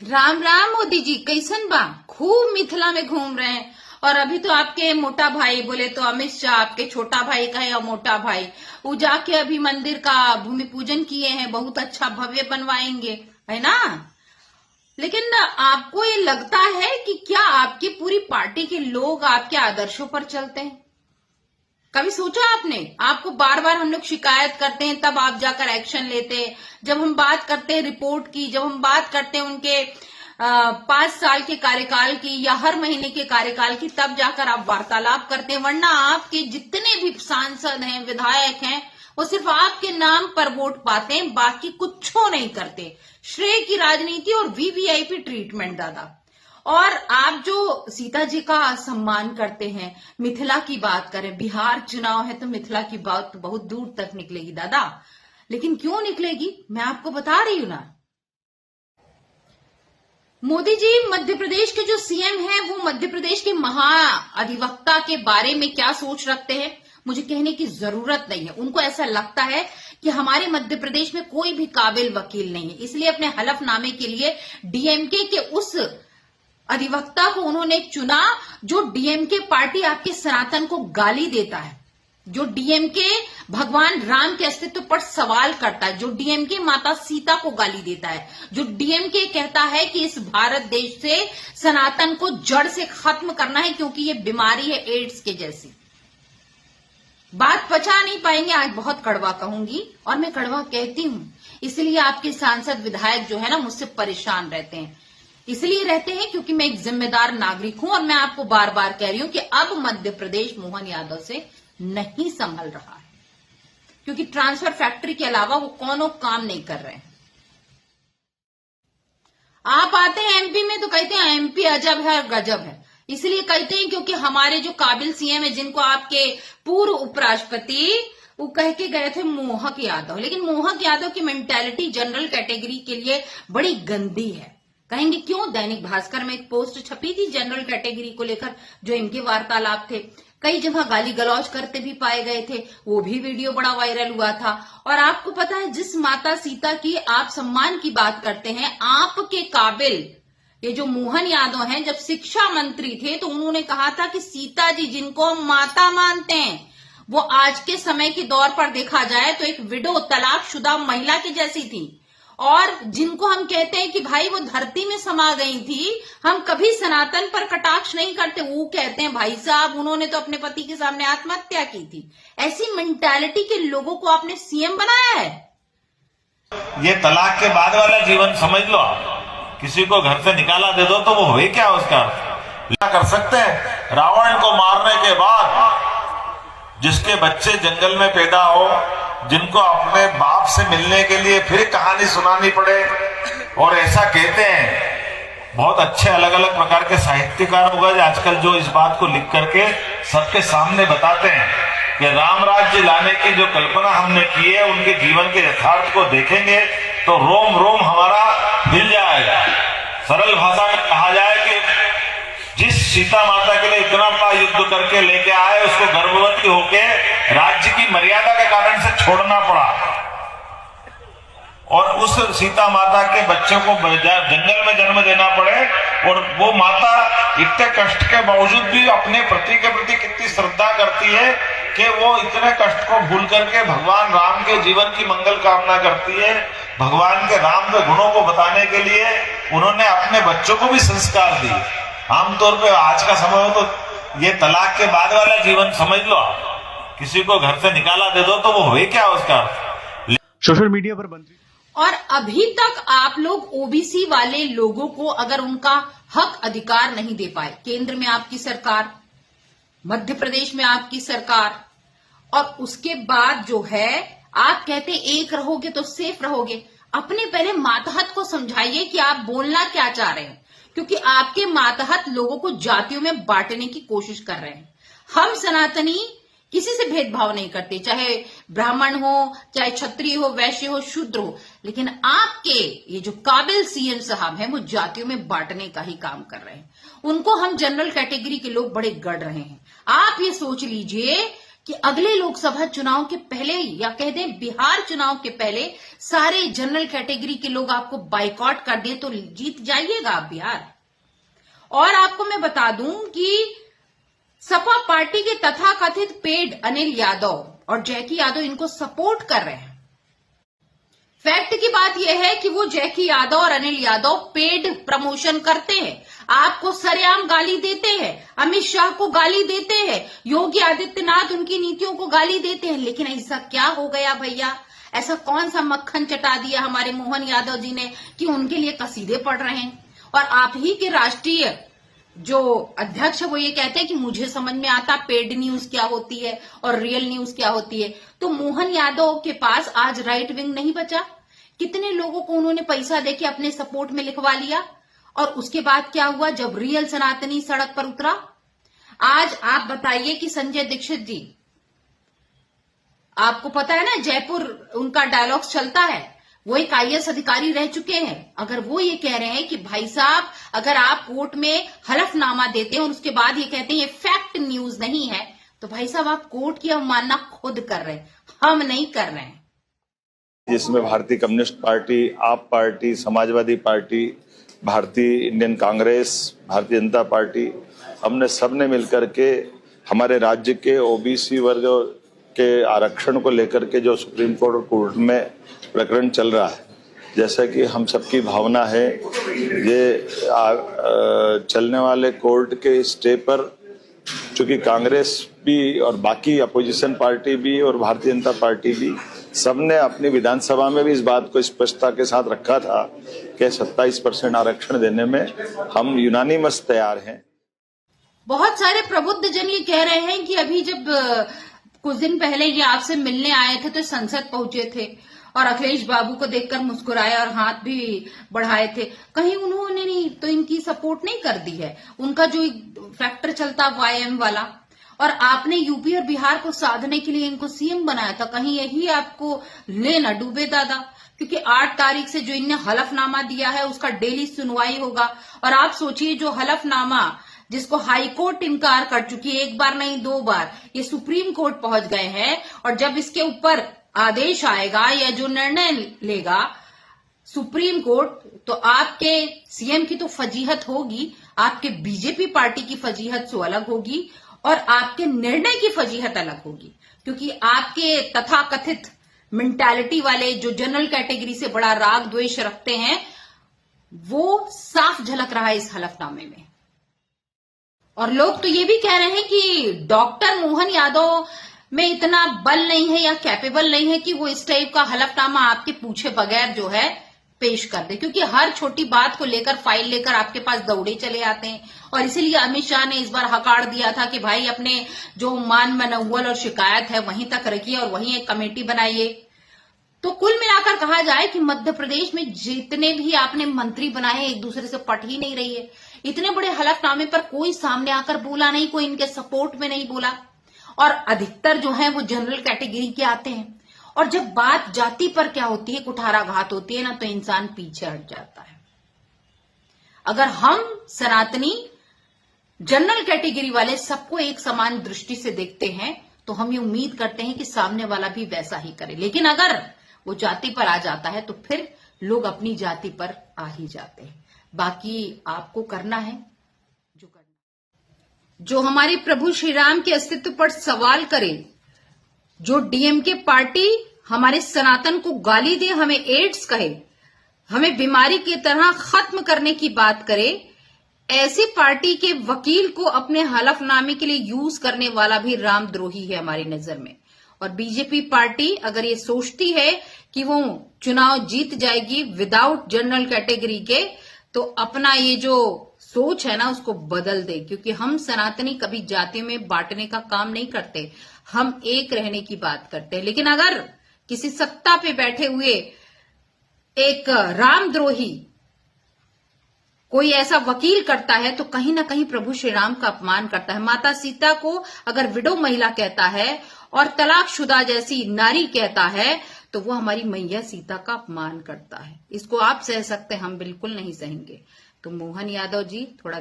राम राम मोदी जी, कैसन बा? खूब मिथिला में घूम रहे हैं। और अभी तो आपके मोटा भाई, बोले तो अमित शाह, आपके छोटा भाई का है, और मोटा भाई वो जाके अभी मंदिर का भूमि पूजन किए हैं, बहुत अच्छा भव्य बनवाएंगे, है ना। लेकिन आपको ये लगता है कि क्या आपकी पूरी पार्टी के लोग आपके आदर्शों पर चलते हैं? कभी सोचा आपने? आपको बार बार हम लोग शिकायत करते हैं, तब आप जाकर एक्शन लेते हैं। जब हम बात करते हैं रिपोर्ट की, जब हम बात करते हैं उनके 5 साल के कार्यकाल की या हर महीने के कार्यकाल की, तब जाकर आप वार्तालाप करते हैं। वरना आपके जितने भी सांसद हैं, विधायक हैं, वो सिर्फ आपके नाम पर वोट पाते हैं, बाकी कुछ नहीं करते। श्रेय की राजनीति और वीवीआईपी ट्रीटमेंट दादा। और आप जो सीता जी का सम्मान करते हैं, मिथिला की बात करें, बिहार चुनाव है तो मिथिला की बात तो बहुत दूर तक निकलेगी दादा। लेकिन क्यों निकलेगी, मैं आपको बता रही हूं ना। मोदी जी मध्य प्रदेश के जो सीएम हैं, वो मध्य प्रदेश के महाअधिवक्ता के बारे में क्या सोच रखते हैं, मुझे कहने की जरूरत नहीं है। उनको ऐसा लगता है कि हमारे मध्य प्रदेश में कोई भी काबिल वकील नहीं है, इसलिए अपने हलफनामे के लिए डीएमके के उस अधिवक्ता को उन्होंने चुना जो डीएमके पार्टी आपके सनातन को गाली देता है, जो डीएमके भगवान राम के अस्तित्व पर सवाल करता है, जो डीएमके माता सीता को गाली देता है, जो डीएमके कहता है कि इस भारत देश से सनातन को जड़ से खत्म करना है, क्योंकि ये बीमारी है एड्स के जैसी। बात पचा नहीं पाएंगे, आज बहुत कड़वा कहूंगी, और मैं कड़वा कहती हूं, इसलिए आपके सांसद विधायक जो है ना, मुझसे परेशान रहते हैं। इसलिए रहते हैं क्योंकि मैं एक जिम्मेदार नागरिक हूं, और मैं आपको बार बार कह रही हूं कि अब मध्य प्रदेश मोहन यादव से नहीं संभल रहा है, क्योंकि ट्रांसफर फैक्ट्री के अलावा वो कोनो काम नहीं कर रहे हैं। आप आते हैं एमपी में तो कहते हैं एमपी अजब है, गजब है। इसलिए कहते हैं क्योंकि हमारे जो काबिल सीएम है, जिनको आपके पूर्व उपराष्ट्रपति वो कह के गए थे मोहक यादव, लेकिन मोहक यादव की मेंटालिटी जनरल कैटेगरी के लिए बड़ी गंदी है। कहेंगे क्यों? दैनिक भास्कर में एक पोस्ट छपी थी जनरल कैटेगरी को लेकर, जो इनके वार्तालाप थे, कई जगह गाली गलौज करते भी पाए गए थे, वो भी वीडियो बड़ा वायरल हुआ था। और आपको पता है, जिस माता सीता की आप सम्मान की बात करते हैं, आपके काबिल ये जो मोहन यादव हैं, जब शिक्षा मंत्री थे तो उन्होंने कहा था कि सीता जी जिनको हम माता मानते हैं, वो आज के समय के दौर पर देखा जाए तो एक विडो, तलाकशुदा महिला की जैसी थी। और जिनको हम कहते हैं कि भाई वो धरती में समा गई थी, हम कभी सनातन पर कटाक्ष नहीं करते, वो कहते हैं भाई साहब उन्होंने तो अपने पति के सामने आत्महत्या की थी। ऐसी मेंटालिटी के लोगों को आपने सीएम बनाया है। ये तलाक के बाद वाला जीवन समझ लो आप। किसी को घर से निकाला दे दो तो वो हुए क्या उसका कर सकते हैं। रावण को मारने के बाद जिसके बच्चे जंगल में पैदा हो, जिनको अपने बाप से मिलने के लिए फिर कहानी सुनानी पड़े, और ऐसा कहते हैं बहुत अच्छे अलग अलग प्रकार के साहित्यकार हो गए आजकल, जो इस बात को लिख करके सबके सामने बताते हैं कि राम राज्य लाने की जो कल्पना हमने की है, उनके जीवन के यथार्थ को देखेंगे तो रोम रोम हमारा हिल जाएगा। सरल भाषा में कहा जाए कि जिस सीता माता के लिए इतना बड़ा युद्ध करके लेके आए, उसको गर्भवती होके राज्य की मर्यादा के कारण से छोड़ना पड़ा, और उस सीता माता के बच्चों को जंगल में जन्म देना पड़े, और वो माता इतने कष्ट के बावजूद भी अपने पति के प्रति कितनी श्रद्धा करती है कि वो इतने कष्ट को भूल करके भगवान राम के जीवन की मंगल कामना करती है। भगवान के राम के गुणों को बताने के लिए उन्होंने अपने बच्चों को भी संस्कार दिए। आमतौर पे आज का समय हो तो ये तलाक के बाद वाला जीवन समझ लो आप। किसी को घर से निकाला दे दो तो वो हुए क्या उसका। सोशल मीडिया पर बनती। और अभी तक आप लोग ओबीसी वाले लोगों को अगर उनका हक अधिकार नहीं दे पाए, केंद्र में आपकी सरकार, मध्य प्रदेश में आपकी सरकार, और उसके बाद जो है आप कहते एक रहोगे तो सेफ रहोगे। अपने पहले मातहत को समझाइए कि आप बोलना क्या चाह रहे हैं, क्योंकि आपके मातहत लोगों को जातियों में बांटने की कोशिश कर रहे हैं। हम सनातनी किसी से भेदभाव नहीं करते, चाहे ब्राह्मण हो, चाहे क्षत्रिय हो, वैश्य हो, शूद्र हो, लेकिन आपके ये जो काबिल सीएम साहब हैं, वो जातियों में बांटने का ही काम कर रहे हैं। उनको हम जनरल कैटेगरी के लोग बड़े गढ़ रहे हैं। आप ये सोच लीजिए कि अगले लोकसभा चुनाव के पहले ही, या कह दें बिहार चुनाव के पहले, सारे जनरल कैटेगरी के लोग आपको बाइकआउट कर दें तो जीत जाइएगा आप बिहार। और आपको मैं बता दूं कि सपा पार्टी के तथाकथित पेड अनिल यादव और जैकी यादव इनको सपोर्ट कर रहे हैं। फैक्ट की बात यह है कि वो जैकी यादव और अनिल यादव पेड प्रमोशन करते हैं, आपको सरेआम गाली देते हैं, अमित शाह को गाली देते हैं, योगी आदित्यनाथ उनकी नीतियों को गाली देते हैं। लेकिन ऐसा क्या हो गया भैया, ऐसा कौन सा मक्खन चटा दिया हमारे मोहन यादव जी ने कि उनके लिए कसीदे पढ़ रहे हैं। और आप ही के राष्ट्रीय जो अध्यक्ष है वो ये कहते हैं कि मुझे समझ में आता पेड न्यूज क्या होती है और रियल न्यूज क्या होती है। तो मोहन यादव के पास आज राइट विंग नहीं बचा। कितने लोगों को उन्होंने पैसा देके अपने सपोर्ट में लिखवा लिया, और उसके बाद क्या हुआ जब रियल सनातनी सड़क पर उतरा। आज आप बताइए कि संजय दीक्षित जी, आपको पता है ना जयपुर उनका डायलॉग्स चलता है, वो एक IAS अधिकारी रह चुके हैं। अगर वो ये कह रहे हैं कि भाई साहब अगर आप कोर्ट में हलफनामा देते हैं और उसके बाद ये कहते हैं ये फैक्ट न्यूज नहीं है, तो भाई साहब आप कोर्ट की अवमानना खुद कर रहे हैं, हम नहीं कर रहे हैं। जिसमें भारतीय कम्युनिस्ट पार्टी, आप पार्टी, समाजवादी पार्टी, भारतीय इंडियन कांग्रेस, भारतीय जनता पार्टी, हमने सबने मिलकर के हमारे राज्य के OBC वर्ग के आरक्षण को लेकर के जो सुप्रीम कोर्ट में प्रकरण चल रहा है, जैसा कि हम सबकी भावना है, ये चलने वाले कोर्ट के स्टे पर चूंकि कांग्रेस भी और बाकी अपोजिशन पार्टी भी और भारतीय जनता पार्टी भी सबने अपनी विधानसभा में भी इस बात को स्पष्टता के साथ रखा था कि 27% आरक्षण देने में हम यूनानिमस तैयार हैं। बहुत सारे प्रबुद्ध जन ये कह रहे हैं कि अभी जब कुछ दिन पहले ये आपसे मिलने आए थे तो संसद पहुंचे थे और अखिलेश बाबू को देखकर मुस्कुराए और हाथ भी बढ़ाए थे, कहीं उन्होंने नहीं तो इनकी सपोर्ट नहीं कर दी है। उनका जो फैक्टर चलता YM वाला, और आपने यूपी और बिहार को साधने के लिए इनको CM बनाया था, कहीं यही आपको ले न डूबे दादा। क्योंकि 8 तारीख से जो इनने हलफनामा दिया है उसका डेली सुनवाई होगा। और आप सोचिए जो हलफनामा जिसको हाई कोर्ट इनकार कर चुकी है, 1 बार नहीं 2 बार, ये सुप्रीम कोर्ट पहुंच गए हैं। और जब इसके ऊपर आदेश आएगा या जो निर्णय लेगा सुप्रीम कोर्ट, तो आपके CM की तो फजीहत होगी, आपके बीजेपी पार्टी की फजीहत से अलग होगी और आपके निर्णय की फजीहत अलग होगी। क्योंकि आपके तथाकथित मेंटालिटी वाले जो जनरल कैटेगरी से बड़ा राग द्वेष रखते हैं वो साफ झलक रहा है इस हलफनामे में। और लोग तो ये भी कह रहे हैं कि डॉक्टर मोहन यादव में इतना बल नहीं है या कैपेबल नहीं है कि वो इस टाइप का हलफनामा आपके पूछे बगैर जो है पेश कर दे, क्योंकि हर छोटी बात को लेकर फाइल लेकर आपके पास दौड़े चले आते हैं। और इसीलिए अमित शाह ने इस बार हकार दिया था कि भाई अपने जो मान मनौवल और शिकायत है वहीं तक रखिए और वहीं एक कमेटी बनाइए। तो कुल मिलाकर कहा जाए कि मध्य प्रदेश में जितने भी आपने मंत्री बनाए एक दूसरे से पट ही नहीं रही है। इतने बड़े हलफनामे पर कोई सामने आकर बोला नहीं, कोई इनके सपोर्ट में नहीं बोला, और अधिकतर जो है वो जनरल कैटेगरी के आते हैं। और जब बात जाति पर क्या होती है, कुठाराघात होती है ना, तो इंसान पीछे हट जाता है। अगर हम सनातनी जनरल कैटेगरी वाले सबको एक समान दृष्टि से देखते हैं तो हम ये उम्मीद करते हैं कि सामने वाला भी वैसा ही करे। लेकिन अगर वो जाति पर आ जाता है तो फिर लोग अपनी जाति पर आ ही जाते हैं। बाकी आपको करना है जो करना। जो हमारे प्रभु श्री राम के अस्तित्व पर सवाल करे, जो DMK पार्टी हमारे सनातन को गाली दे, हमें एड्स कहे, हमें बीमारी की तरह खत्म करने की बात करे, ऐसी पार्टी के वकील को अपने हलफनामे के लिए यूज करने वाला भी रामद्रोही है हमारी नजर में। और बीजेपी पार्टी अगर ये सोचती है कि वो चुनाव जीत जाएगी विदाउट जनरल कैटेगरी के, तो अपना ये जो सोच है ना उसको बदल दे। क्योंकि हम सनातनी कभी जाति में बांटने का काम नहीं करते, हम एक रहने की बात करते हैं। लेकिन अगर किसी सत्ता पे बैठे हुए एक रामद्रोही कोई ऐसा वकील करता है तो कहीं ना कहीं प्रभु श्री राम का अपमान करता है। माता सीता को अगर विडो महिला कहता है और तलाकशुदा जैसी नारी कहता है तो वो हमारी मैया सीता का अपमान करता है। इसको आप सह सकते हैं, हम बिल्कुल नहीं सहेंगे। तो मोहन यादव जी थोड़ा